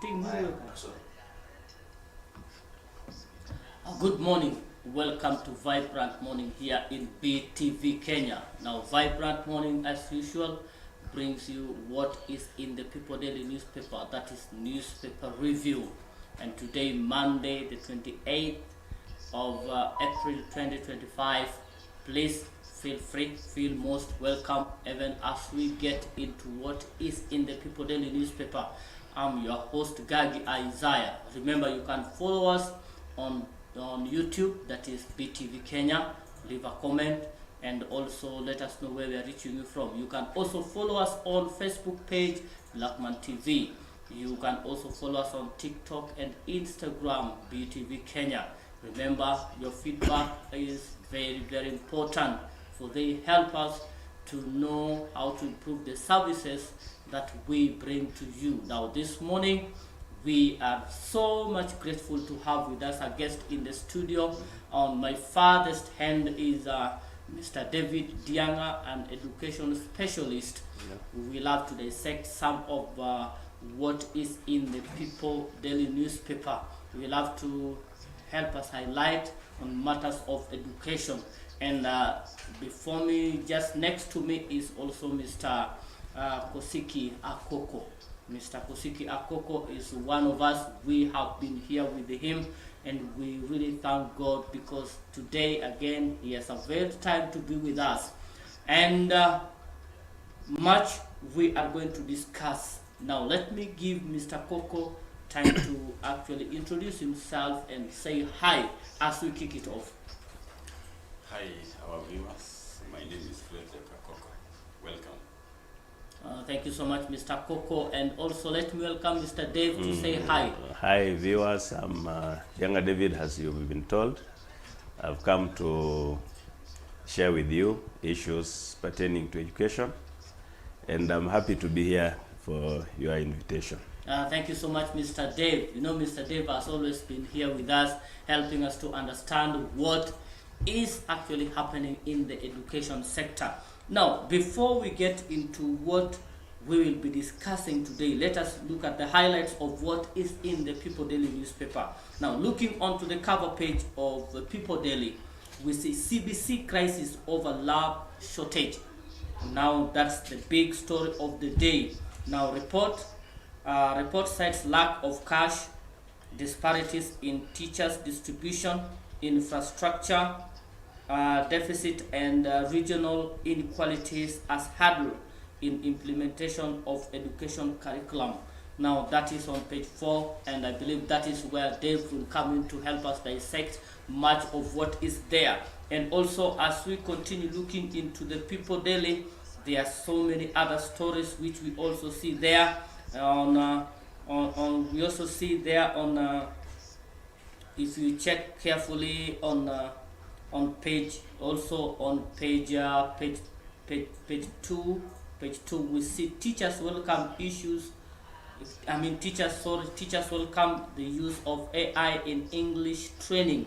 Good morning. Welcome to Vibrant Morning here in BTV Kenya. Now, Vibrant Morning, as usual, brings you what is in the People Daily newspaper, that is newspaper review. And today, Monday, the 28th of April 2025, please feel free, feel most welcome, even as we get into what is in the People Daily newspaper. I'm your host, Gagi Isaiah. Remember, you can follow us on YouTube, that is BTV Kenya. Leave a comment and also let us know where we are reaching you from. You can also follow us on Facebook page, Blackman TV. You can also follow us on TikTok and Instagram, BTV Kenya. Remember, your feedback is very, very important, for they help us to know how to improve the services that we bring to you. Now, this morning, we are so much grateful to have with us a guest in the studio. On my farthest hand is Mr. David Dianga, an education specialist. We will have to dissect some of what is in the People Daily newspaper. We will have to help us highlight on matters of education. And before me, just next to me, is also Mr. Kosiki Akoko. Mr. Kosiki Akoko is one of us. We have been here with him, and we really thank God, because today again he has availed time to be with us, and much we are going to discuss. Now let me give Mr. Koko time to actually introduce himself and say hi as we kick it off. Hi, our viewers. My name is Frederick Akoko. Welcome. Thank you so much, Mr. Koko, and also let me welcome Mr. Dave to say hi. Hi, viewers. I'm younger David, as you've been told. I've come to share with you issues pertaining to education, and I'm happy to be here for your invitation. Thank you so much, Mr. Dave. You know, Mr. Dave has always been here with us, helping us to understand what is actually happening in the education sector. Now, before we get into what we will be discussing today, let us look at the highlights of what is in the People Daily newspaper. Now, looking onto the cover page of the People Daily, we see CBC crisis over lab shortage. Now, that's the big story of the day. Now, report cites lack of cash, disparities in teachers' distribution, infrastructure deficit, and regional inequalities as hurdle in implementation of education curriculum. Now that is on page 4, and I believe that is where Dave will come in to help us dissect much of what is there. And also, as we continue looking into the People Daily, there are so many other stories which we also see there. We also see there on if you check carefully on page 2, we see teachers welcome teachers welcome the use of AI in English training.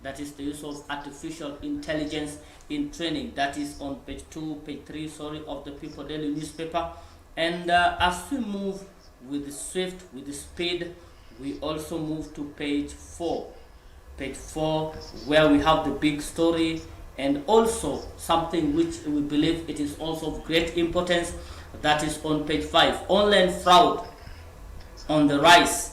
That is the use of artificial intelligence in training. That is on page 3 of the People Daily newspaper. And as we move with the speed, we also move to page 4. Page 4, where we have the big story, and also something which we believe it is also of great importance. That is on page 5. Online fraud on the rise,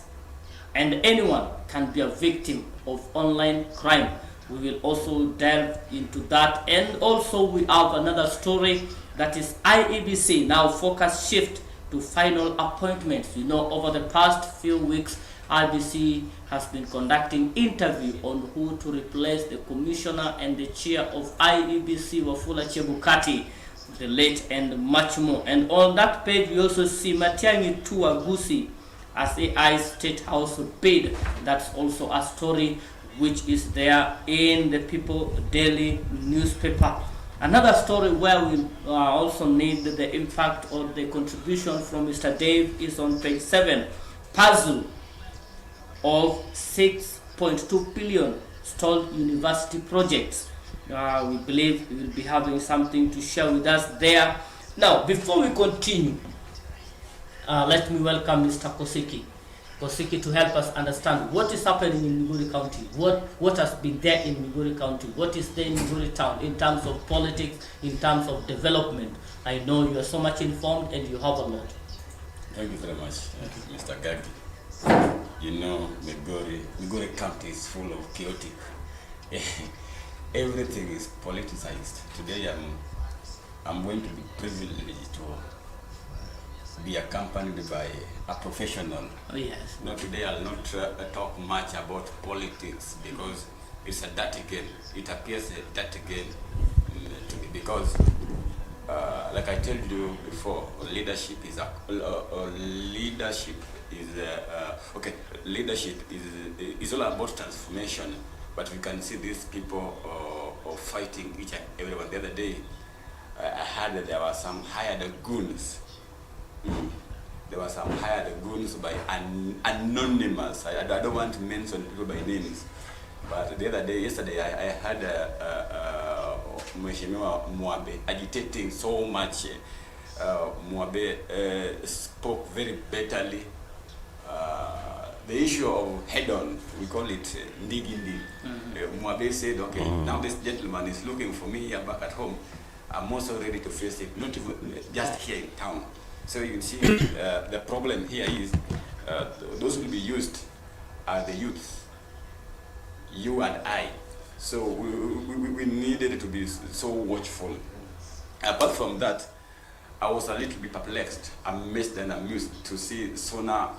and anyone can be a victim of online crime. We will also delve into that. And also we have another story, that is IEBC now focus shift to final appointments. You know, over the past few weeks, IBC has been conducting interview on who to replace the commissioner and the chair of IEBC, Wafula Chebukati, the late, and much more. And on that page, we also see Matiang'i Tuagusi as AI State House bid. That's also a story which is there in the People Daily newspaper. Another story where we also need the impact or the contribution from Mr. Dave is on page 7. Puzzle of 6.2 billion stalled university projects. We believe we will be having something to share with us there. Now, before we continue, let me welcome Mr. Kosiki. Kosiki, to help us understand what is happening in Migori County, what has been there in Migori County, what is there in Migori Town in terms of politics, in terms of development. I know you are so much informed and you have a lot. Thank you very much, Mr. Gagi. You know, Migori County is full of chaotic. Everything is politicized. Today I'm going to be privileged to be accompanied by a professional. Oh, yes. No, today I'll not talk much about politics because it's a dirty game. It appears a dirty game to me because, like I told you before, leadership is is all about transformation. But we can see these people fighting each and everyone. The other day, I heard that there were some hired goons. There were some hired goons by anonymous. I don't want to mention people by names. But the other day, yesterday, I heard Mheshimiwa Mwabe agitating so much. Mwabe spoke very bitterly. The issue of head-on, we call it ndigindi. Mwabe said, okay, now this gentleman is looking for me here back at home. I'm also ready to face it, not even just here in town. So you can see the problem here is those will be used are the youth, you and I. So we needed to be so watchful. Apart from that, I was a little bit perplexed, amazed and amused to see Sona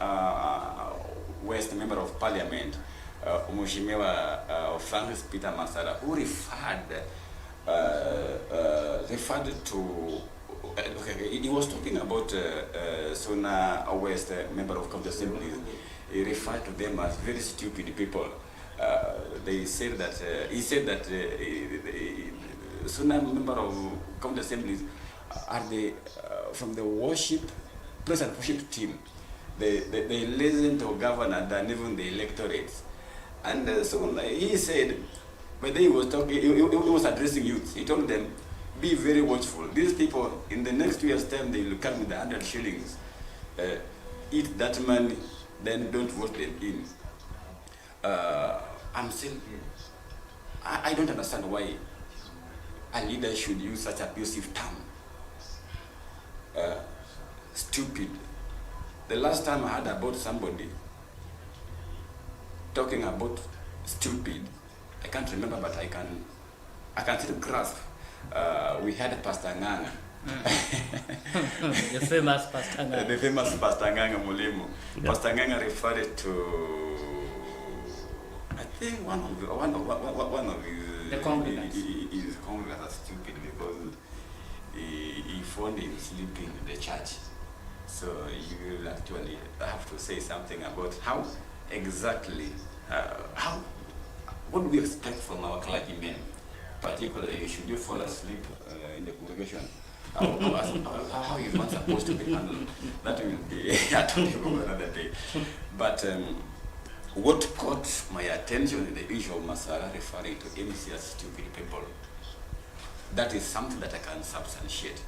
West Member of Parliament, Mheshimiwa Francis Peter Masara, who referred to, he was talking about Sona West Member of County Assembly. He referred to them as very stupid people. They said that, he said that Sona Member of County Assemblies are the, from the present worship team. They listen to governor than even the electorates. And so he said, when he was talking, he was addressing youth. He told them, be very watchful. These people, in the next 2 years' time, they will come with 100 shillings. Eat that money, then don't vote them in. I'm saying, I don't understand why a leader should use such abusive term. Stupid. The last time I heard about somebody talking about stupid, I can't remember, but I can still grasp. We had Pastor Nganga. The famous Pastor Nganga. The famous Pastor Nganga Mulimo. Yeah. Pastor Nganga referred to, I think one of his congregants as stupid because he found him sleeping in the church. So you will actually have to say something about how exactly, what do we expect from our clergymen, particularly should you fall asleep in the congregation? How is one supposed to be handled? That will be a topic of another day. But what caught my attention in the issue of Masara referring to MC as stupid people, that is something that I can substantiate.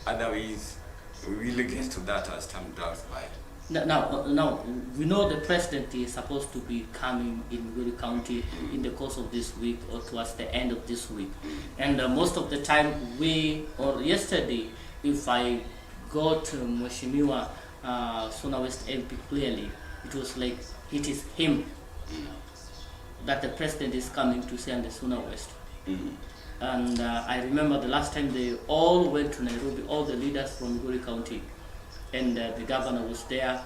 Otherwise, we will get to that as time goes by. Now, we know the president is supposed to be coming in Migori County in the course of this week or towards the end of this week. And most of the time, yesterday, if I got Mheshimiwa Sona West MP clearly, it was like it is him that the president is coming to see on the Sona West. And I remember the last time they all went to Nairobi, all the leaders from Migori County, and the governor was there,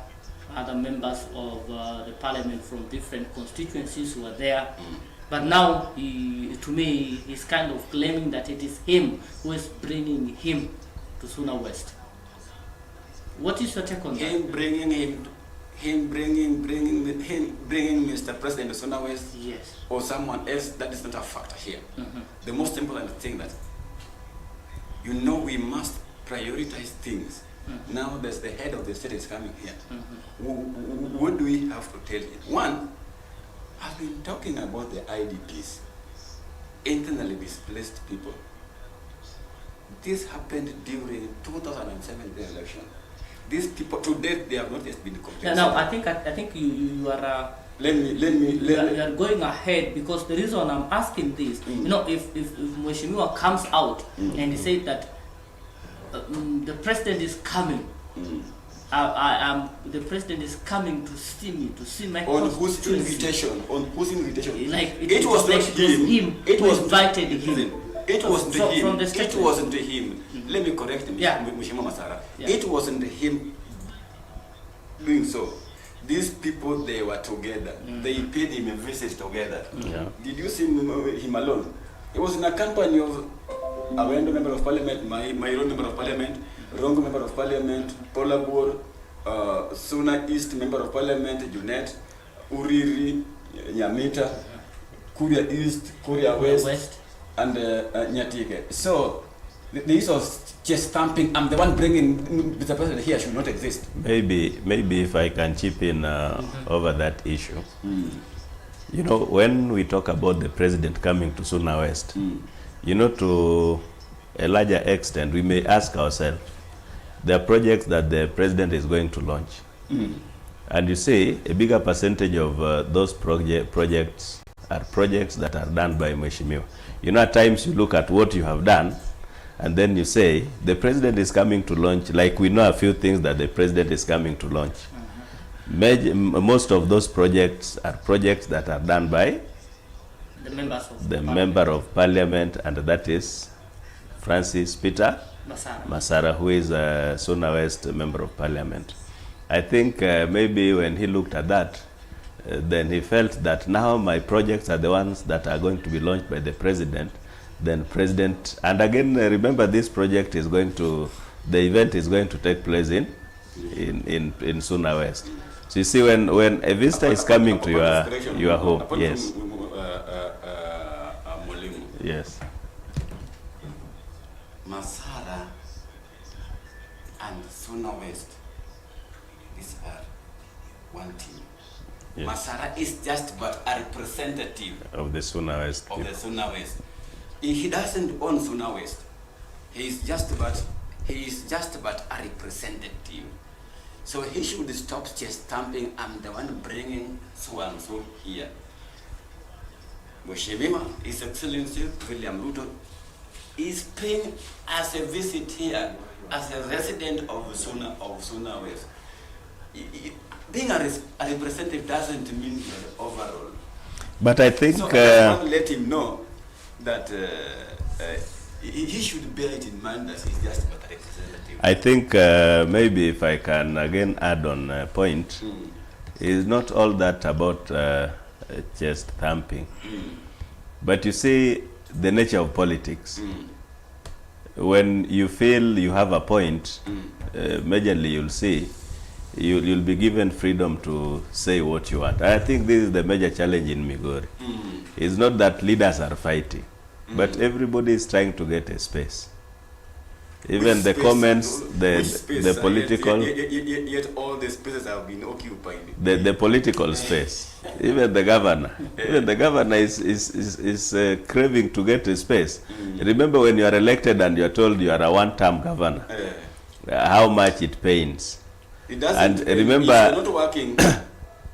other members of the parliament from different constituencies were there. But now, to me, he's kind of claiming that it is him who is bringing him to Sona West. What is your take on that? Bringing Mr. President to Sona West, yes, or someone else, that is not a factor here. The most important thing that, we must prioritize things. Now there's the head of the state is coming here. What do we have to tell him? One, I've been talking about the IDPs, internally displaced people. This happened during 2007 election. These people to date, they have not yet been compensated. Now, I think you are. Let me. You are going ahead, because the reason I'm asking this, you know, if Mheshimiwa comes out and he said that the president is coming, the president is coming to see me, to see my on whose constituency. invitation? On whose invitation? Like it was not him. It was invited him. It wasn't him. From the It wasn't him. Let me correct him, Mheshimiwa Masara. Yeah. It wasn't him doing so. These people, they were together. They paid him a visit together. Yeah. Did you see him alone? He was in a company of Awendo, member of parliament, my own member of parliament, Rongo, member of parliament, Polabur, Suna East, member of parliament, Junet, Uriri, Nyamita, Kuria East, Kuria West, and Nyatike. So, the issue of chest stamping, I'm the one bringing Mr. President here, should not exist. Maybe if I can chip in over that issue. You know, when we talk about the president coming to Suna West, you know, to a larger extent, we may ask ourselves, there are projects that the president is going to launch. And you see, a bigger percentage of those projects are projects that are done by Mheshimiwa. You know, at times you look at what you have done, and then you say, the president is coming to launch, like we know a few things that the president is coming to launch. Most of those projects are projects that are done by the member of parliament, and that is Francis Peter Masara, who is a Suna West member of parliament. I think maybe when he looked at that, then he felt that now my projects are the ones that are going to be launched by the president. Then president, and again, remember, this project is going to, the event is going to take place in Suna West. So you see, when a visitor is coming to your home, yes. Yes. Masara and Suna West, these are one team. Yes. Masara is just but a representative of the Suna West. Suna West. He doesn't own Suna West. He is just but a representative. So he should stop chest stamping. I'm the one bringing so and so here. Mheshimiwa, His Excellency William Ruto, is paying as a visit here, as a resident of Suna West. Being a representative doesn't mean overall. But I think so I want to let him know that he should bear it in mind that he's just a representative. I think maybe if I can again add on a point, it's not all that about chest thumping. But you see, the nature of politics, when you feel you have a point, majorly you'll see, you'll be given freedom to say what you want. I think this is the major challenge in Migori. It's not that leaders are fighting, but everybody is trying to get a space. Even Which the space? comments, Which the political, yet all the spaces have been occupied. the political space. Even the governor, is craving to get a space. Remember when you are elected and you are told you are a one-term governor, how much it pains. It doesn't. And remember, if you're not working,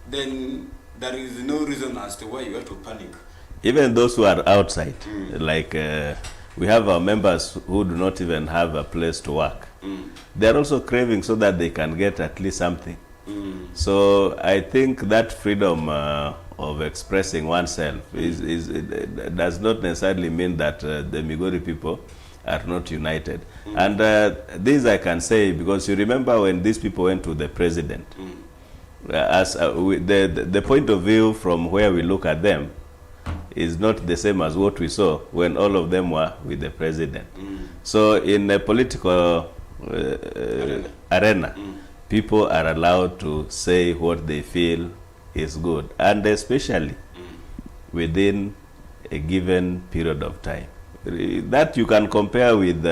then there is no reason as to why you have to panic. Even those who are outside, like we have our members who do not even have a place to work. They are also craving so that they can get at least something. So I think that freedom of expressing oneself does not necessarily mean that the Migori people are not united. And this I can say because you remember when these people went to the president, the point of view from where we look at them is not the same as what we saw when all of them were with the president. So in a political arena, people are allowed to say what they feel is good, and especially within a given period of time. That you can compare with,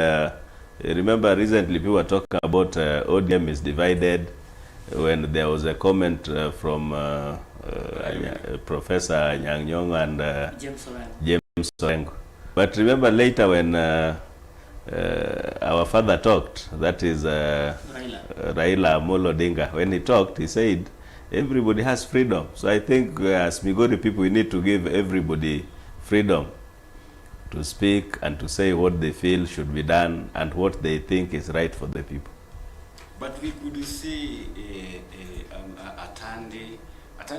remember recently people were talking about ODM is divided, when there was a comment from Professor Nyang and James Orengo. But remember later when our father talked, that is Raila Amolo Odinga. When he talked, he said, everybody has freedom. So I think as Migori people, we need to give everybody freedom to speak and to say what they feel should be done and what they think is right for the people. But we could see Atandi,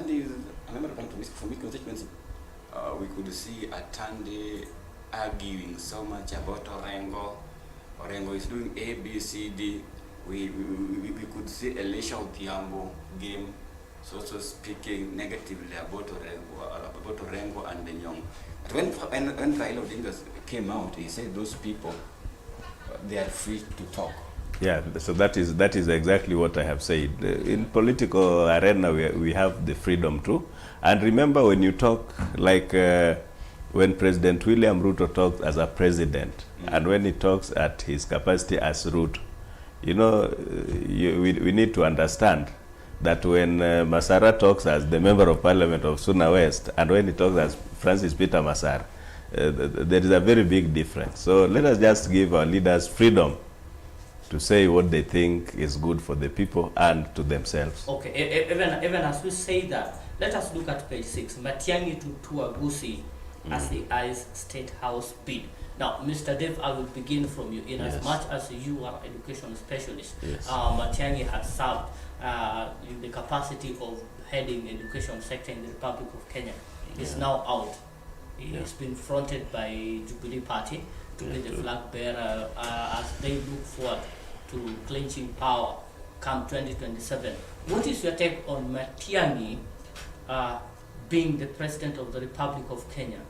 is another point for me constituency. We could see Atandi arguing so much about Orengo. Orengo is doing A, B, C, D. We could see Elisha Odhiambo game, so speaking negatively about Orengo and the Nyong. But when Raila Odinga came out, he said those people, they are free to talk. Yeah, so that is exactly what I have said. In political arena, we have the freedom too. And remember, when you talk, like when President William Ruto talks as a president, and when he talks at his capacity as Ruto, you know, we need to understand that when Masara talks as the member of parliament of Suna West, and when he talks as Francis Peter Masara, there is a very big difference. So let us just give our leaders freedom to say what they think is good for the people and to themselves. Okay, even as we say that, let us look at page 6, Matiang'i to Tuagusi as the ICE State House bid. Now, Mr. Dev, I will begin from you. In as much as you are education specialist, Matiang'i has served in the capacity of heading education sector in the Republic of Kenya. He's now out. He's been fronted by Jubilee Party to be the flag bearer as they look forward to clinching power come 2027. What is your take on Matiang'i being the president of the Republic of Kenya?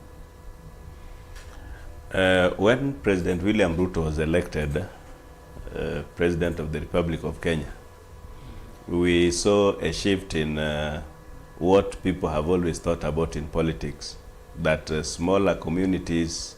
When President William Ruto was elected president of the Republic of Kenya, we saw a shift in what people have always thought about in politics, that smaller communities